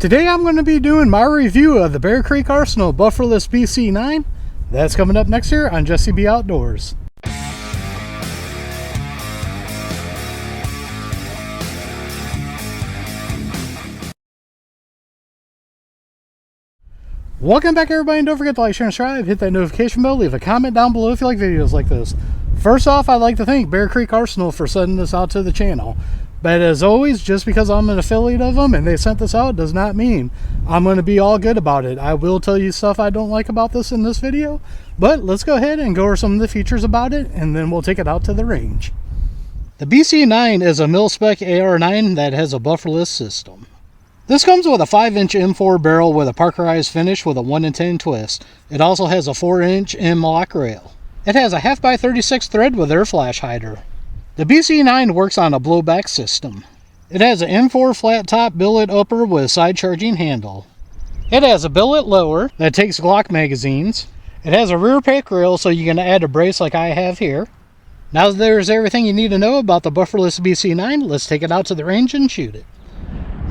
Today I'm going to be doing my review of the Bear Creek Arsenal Bufferless BC-9. That's coming up next year on Jesse B Outdoors. Welcome back everybody, and don't forget to like, share, and subscribe, hit that notification bell, leave a comment down below if you like videos like this. First off, I'd like to thank Bear Creek Arsenal for sending this out to the channel. But as always, just because I'm an affiliate of them and they sent this out does not mean I'm going to be all good about it. I will tell you stuff I don't like about this in this video, but let's go ahead and go over some of the features about it, and then we'll take it out to the range. The BC-9 is a mil-spec AR-9 that has a bufferless system. This comes with a 5-inch M4 barrel with a parkerized finish with a 1-in-10 twist. It also has a 4-inch M-lock rail. It has a 1/2x36 thread with air flash hider. The BC-9 works on a blowback system. It has an M4 flat top billet upper with side charging handle. It has a billet lower that takes Glock magazines. It has a rear pick rail so you can add a brace like I have here. Now that there's everything you need to know about the Bufferless BC-9, let's take it out to the range and shoot it.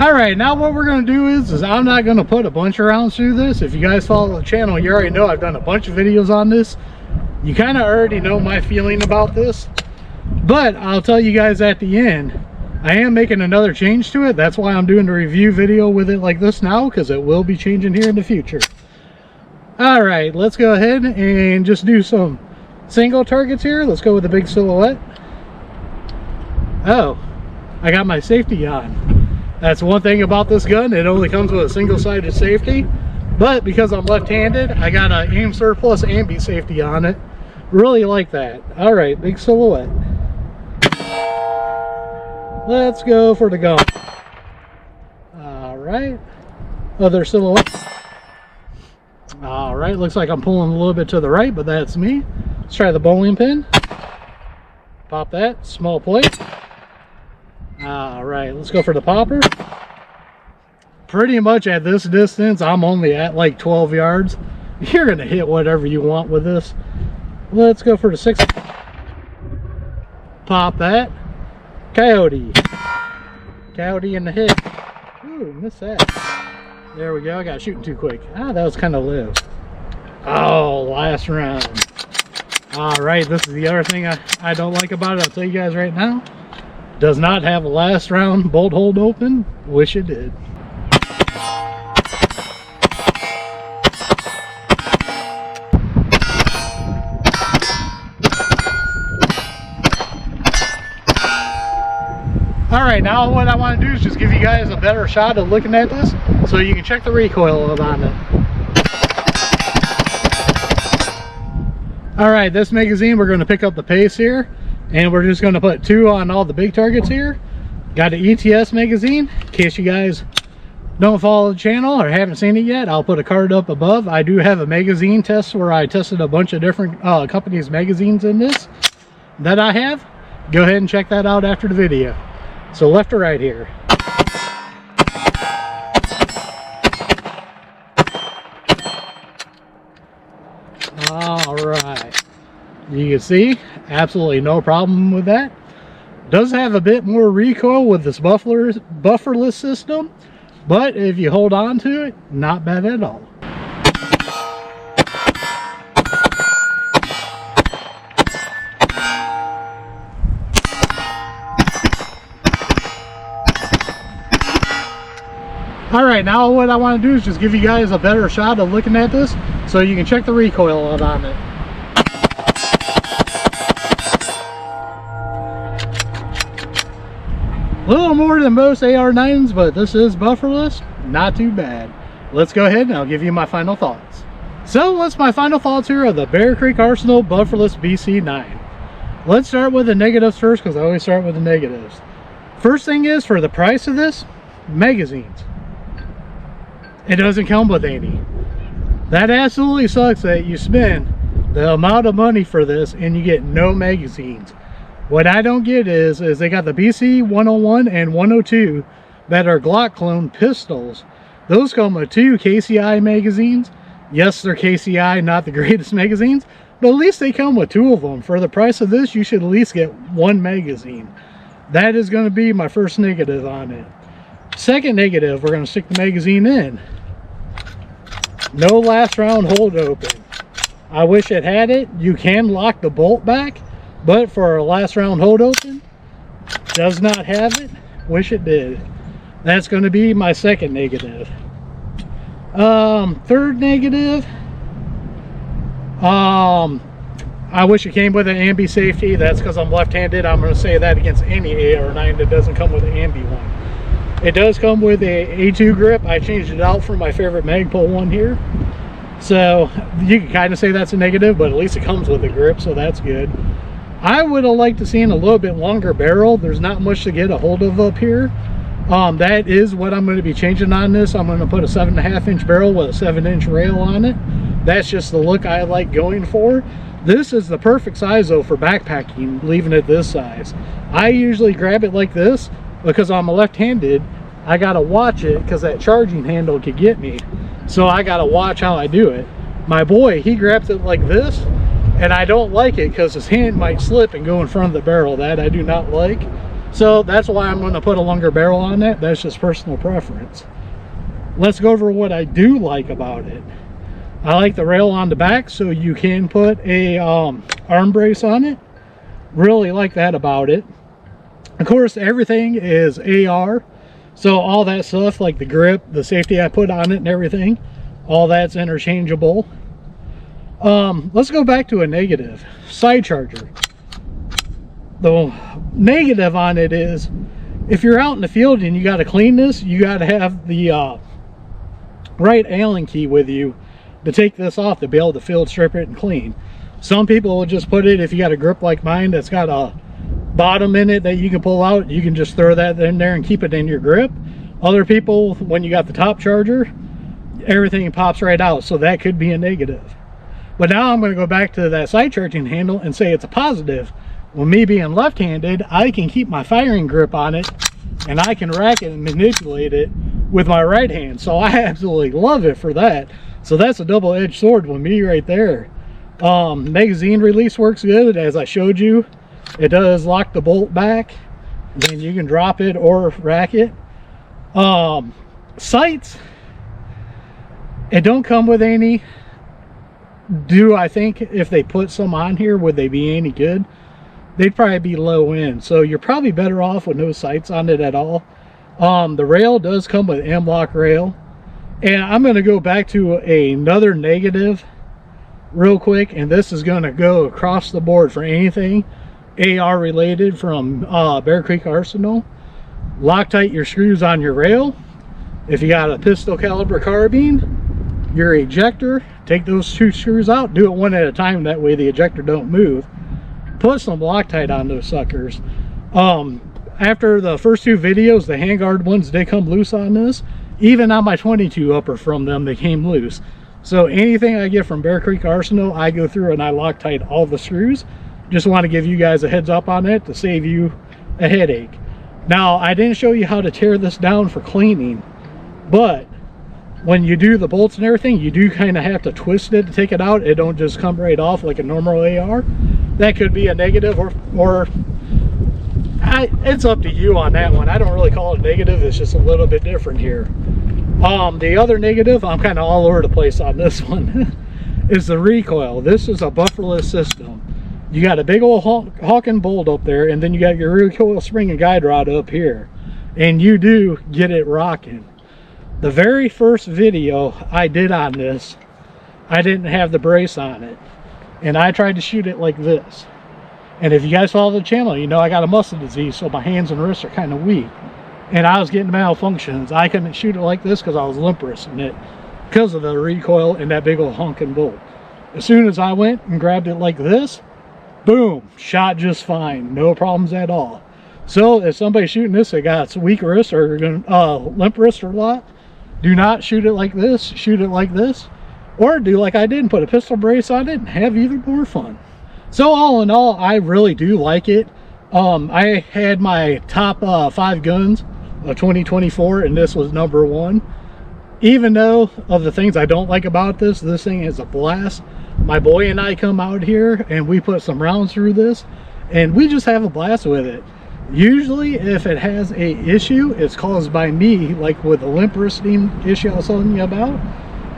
Alright, now what we're going to do is I'm not going to put a bunch of rounds through this. If you guys follow the channel, you already know I've done a bunch of videos on this. You kind of already know my feeling about this. But I'll tell you guys at the end, I am making another change to it. That's why I'm doing a review video with it like this now, because it will be changing here in the future. Alright, let's go ahead and just do some single targets here. Let's go with the big silhouette. Oh, I got my safety on. That's one thing about this gun, it only comes with a single-sided safety, but because I'm left-handed, I got an aim surplus ambi safety on it. Really like that. Alright, big silhouette. Let's go for the gun. Alright, other silhouette. Alright, looks like I'm pulling a little bit to the right, but that's me. Let's try the bowling pin. Pop that, small plate. Alright, let's go for the popper. Pretty much at this distance, I'm only at like 12 yards. You're going to hit whatever you want with this. Let's go for the 6. Pop that. Coyote. Coyote in the hip. Ooh, missed that. There we go. I got shooting too quick. That was kind of low. Oh, last round. Alright, this is the other thing I don't like about it. I'll tell you guys right now. Does not have a last round bolt hold open. Wish it did. Alright, now what I want to do is just give you guys a better shot of looking at this so you can check the recoil on it. Alright, this magazine, we're going to pick up the pace here. And we're just going to put 2 on all the big targets here. Got an ETS magazine. In case you guys don't follow the channel or haven't seen it yet, I'll put a card up above. I do have a magazine test where I tested a bunch of different companies' magazines in this that I have. Go ahead and check that out after the video. So left or right here. Alright. You can see, absolutely no problem with that. Does have a bit more recoil with this bufferless system, but if you hold on to it, not bad at all. Alright, now what I want to do is just give you guys a better shot of looking at this so you can check the recoil on it. A little more than most AR-9s, but this is bufferless. Not too bad. Let's go ahead and I'll give you my final thoughts. So what's my final thoughts here of the Bear Creek Arsenal Bufferless BC-9? Let's start with the negatives first, because I always start with the negatives. First thing is, for the price of this, magazines. It doesn't come with any. That absolutely sucks that you spend the amount of money for this and you get no magazines. What I don't get is they got the BC-101 and 102 that are Glock clone pistols. Those come with 2 KCI magazines. Yes, they're KCI, not the greatest magazines, but at least they come with 2 of them. For the price of this, you should at least get 1 magazine. That is going to be my first negative on it. Second negative, we're going to stick the magazine in. No last round hold open. I wish it had it. You can lock the bolt back, but for a last round hold open, does not have it. Wish it did. That's going to be my second negative. Third negative, I wish it came with an ambi safety. That's because I'm left-handed. I'm going to say that against any AR9 that doesn't come with an ambi one. It does come with a A2 grip. I changed it out from my favorite Magpul one here. So you can kind of say that's a negative, but at least it comes with a grip, so that's good. I would have liked to see a little bit longer barrel. There's not much to get a hold of up here. That is what I'm going to be changing on this. I'm going to put a 7.5-inch barrel with a 7-inch rail on it. That's just the look I like going for. This is the perfect size though for backpacking, leaving it this size. I usually grab it like this because I'm left-handed. I gotta watch it because that charging handle could get me. So I gotta watch how I do it. My boy, he grabs it like this, and I don't like it because his hand might slip and go in front of the barrel. That I do not like. So that's why I'm going to put a longer barrel on that. That's just personal preference. Let's go over what I do like about it. I like the rail on the back, so you can put a arm brace on it. Really like that about it. Of course, everything is AR, so all that stuff like the grip, the safety I put on it and everything, all that's interchangeable. Let's go back to a negative. Side charger. The negative on it is, if you're out in the field and you got to clean this, you got to have the right Allen key with you to take this off to be able to field strip it and clean. Some people will just put it, if you got a grip like mine that's got a bottom in it that you can pull out, you can just throw that in there and keep it in your grip. Other people, when you got the top charger, everything pops right out, so that could be a negative. But now I'm going to go back to that side charging handle and say it's a positive. Well, me being left-handed, I can keep my firing grip on it and I can rack it and manipulate it with my right hand. So I absolutely love it for that. So that's a double-edged sword with me right there. Magazine release works good, as I showed you. It does lock the bolt back. Then you can drop it or rack it. Sights, it don't come with any. Do I think if they put some on here, would they be any good? They'd probably be low end, so you're probably better off with no sights on it at all. The rail does come with M-LOK rail, and I'm going to go back to another negative real quick, and this is going to go across the board for anything AR related from Bear Creek Arsenal. Loctite your screws on your rail. If you got a pistol caliber carbine, your ejector, take those 2 screws out, do it one at a time, that way the ejector don't move. Put some Loctite on those suckers. After the first 2 videos, the handguard ones, they come loose on this. Even on my 22 upper from them, they came loose. So anything I get from Bear Creek Arsenal, I go through and I Loctite all the screws. Just want to give you guys a heads up on it to save you a headache. Now, I didn't show you how to tear this down for cleaning, but when you do the bolts and everything, you do kind of have to twist it to take it out. It don't just come right off like a normal AR. That could be a negative, or it's up to you on that one. I don't really call it negative. It's just a little bit different here. The other negative, I'm kind of all over the place on this one, is the recoil. This is a bufferless system. You got a big old Hawken bolt up there, and then you got your recoil spring and guide rod up here, and you do get it rocking. The very first video I did on this, I didn't have the brace on it, and I tried to shoot it like this. And if you guys follow the channel, you know I got a muscle disease, so my hands and wrists are kind of weak, and I was getting malfunctions. I couldn't shoot it like this because I was limp wristing it because of the recoil and that big old honking bolt. As soon as I went and grabbed it like this, boom, shot just fine, no problems at all. So if somebody's shooting this that got weak wrist or limp wrist or a lot, do not shoot it like this. Shoot it like this, or do like I did and put a pistol brace on it and have even more fun. So all in all, I really do like it. I had my top 5 guns of 2024, and this was number 1. Even though of the things I don't like about this thing is a blast. My boy and I come out here and we put some rounds through this, and we just have a blast with it. Usually if it has a issue, it's caused by me, like with the limp wristing issue I was telling you about.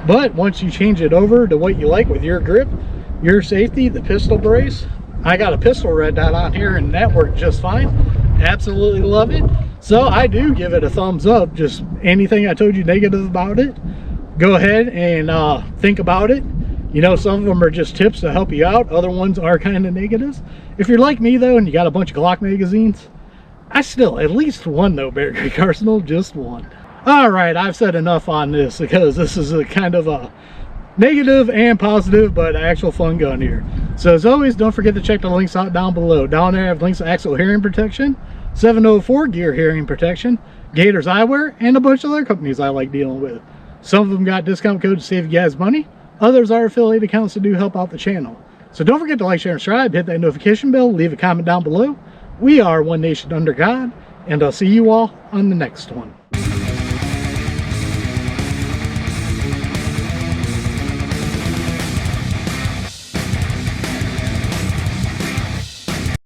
But once you change it over to what you like with your grip, your safety, the pistol brace, I got a pistol red dot on here and that worked just fine. Absolutely love it. So I do give it a thumbs up. Just anything I told you negative about it, go ahead and think about it. You know, some of them are just tips to help you out. Other ones are kind of negatives. If you're like me though and you got a bunch of Glock magazines, I still, at least one though, Bear Creek Arsenal, just one. All right, I've said enough on this because this is a kind of a negative and positive, but actual fun gun here. So as always, don't forget to check the links out down below. Down there I have links to Axle hearing protection, 704 gear hearing protection, Gators eyewear, and a bunch of other companies I like dealing with. Some of them got discount codes to save you guys money. Others are affiliate accounts that do help out the channel. So don't forget to like, share, and subscribe, hit that notification bell, leave a comment down below. We are One Nation Under God, and I'll see you all on the next one.